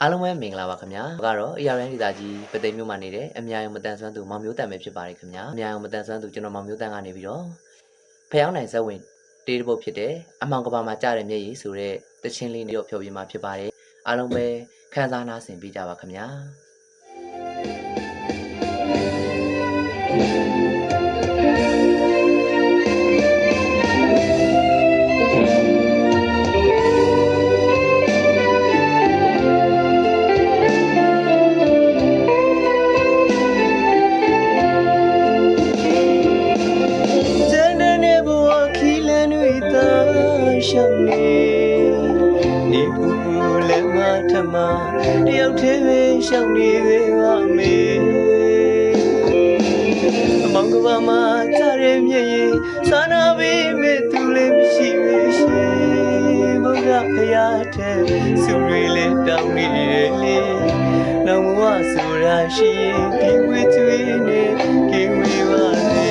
အားလုံးပဲမင်္ဂလာပါခင်ဗျာကတော့အရာရန်ဒေသကြီးပသိမ်မြို့မှာနေတဲ့အမြာယုံမတန်ဆွမ်းသူမောင်မျိုးတန်ပဲဖြစ်ပါတယ်ခင်ဗျာအမြာယုံမတန်ဆွမ်းသူကျွန်တော်မောင်မျိုးတန်ကနေပြီးတော့ဖျောင်းနိုင်ဇက်ဝင်တေးတပုတ်ဖြစ်တဲ့အမောင်ကဘာမှာကြားတဲ့မျက်ရည်ဆိုတဲ့တခြင်းလေးနဲ့တော့ဖြောပြမှာဖြစ်ပါတယ်အားလုံးပဲခန်းစားနာဆင်ပေးကြပါခင်ဗျာရှောင်းနေဒီပူပူလက်မထမတယောက်တည်းပဲရှောင်းနေသေးပါမေအမောင်ကဘာမှာကြားရမြည်ရင်စာနာပေးမဲ့သူလည်းမရှိပဲရှိဘုရားဖရာတဲ့သူတွေလည်းတောင်းနေတယ်လေနောင်ဘဝဆိုတာရှိရင်ဒီဝေးသွေးနဲ့ကင်းဝေးပါစေ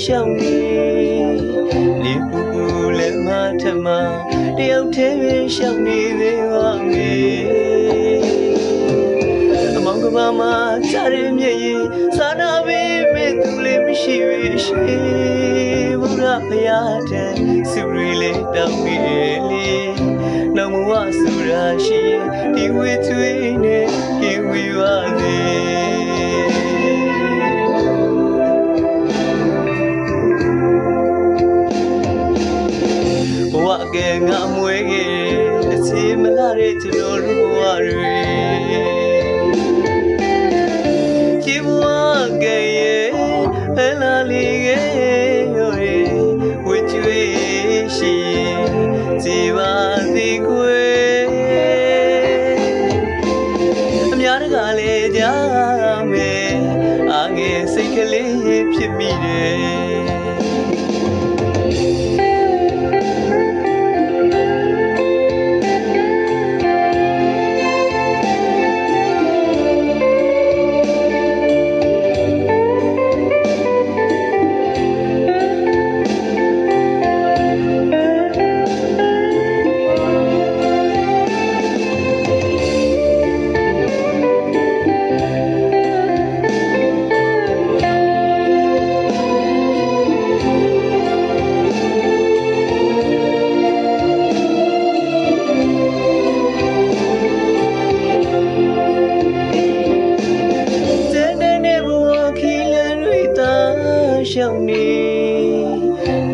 ရှောင်းနေဒီပူပူလက်မထမတယောက်တည်းပဲရှောင်းနေသေးပါမေအမောင်ကဘာမှာကြားရမြည်ရင်စာနာပေးမဲ့သူလည်းမရှိပဲရှိဘုရားဖရာတဲ့သူတွေလည်းတောင်းနေလေနောင်ဘဝဆိုတာရှိဒီဝေးသွေးနဲ့ကင်းဝေးပါစေကဲငါမွေးခဲ့အစီမလာတဲ့ကျွန်တော်တို့ဘဝတွေကြည်ဘဝကဲရဲ့ဖဲလာလေးရဲ့ရိုးရဲ့ဝေကျွေးရှိကြည်ပါသည်ကွယ်အများတကလည်းကြားမယ်အားငယ်စိတ်ကလေးဖြစ်မိတယ်ရှောင်းနေ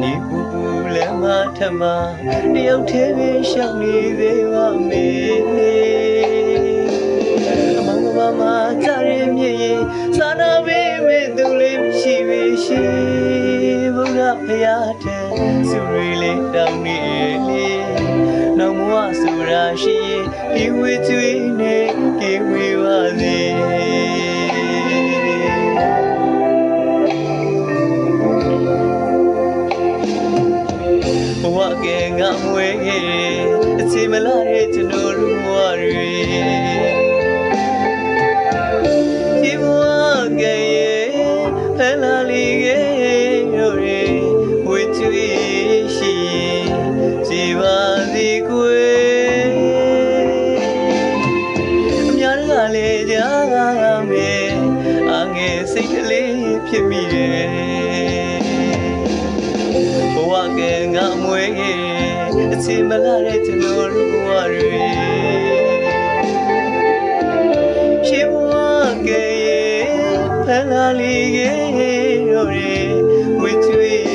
ဒီပူပူလက်မထမတယောက်တည်းပဲရှောင်းနေသေးပါမေအမောင်ကဘာမှာကြားရမြည်ရင်စာနာပေးမဲ့သူလည်းမရှိပဲရှိဘုရားဖရာတဲ့သူတွေလည်းတောင်းနေလေနောင်ဘဝဆိုတာရှိရင်ဒီဝေးသွေးနဲ့ကင်းဝေးပါစေဘဝကဲငါမွေးခဲ့အစီမလာတဲ့ကျွန်တော်တို့ဘဝတွေဒီဘဝကဲဖဲလာလေးရဲ့ရိုးရဲ့ဝေချွေးရှိကြည်ပါသည်ကွယ်အများကလည်းကြားမယ်အငယ်စိတ်ကလေးဖြစ်မိတယ်ဘဝကဲငါမွေးခဲ့အစီမလာတဲ့ကျွန်တော်တို့ဘဝတွေရှိဘဝကဲဖဲလာလေးရဲ့ရိုးရဲ့ဝေချွေး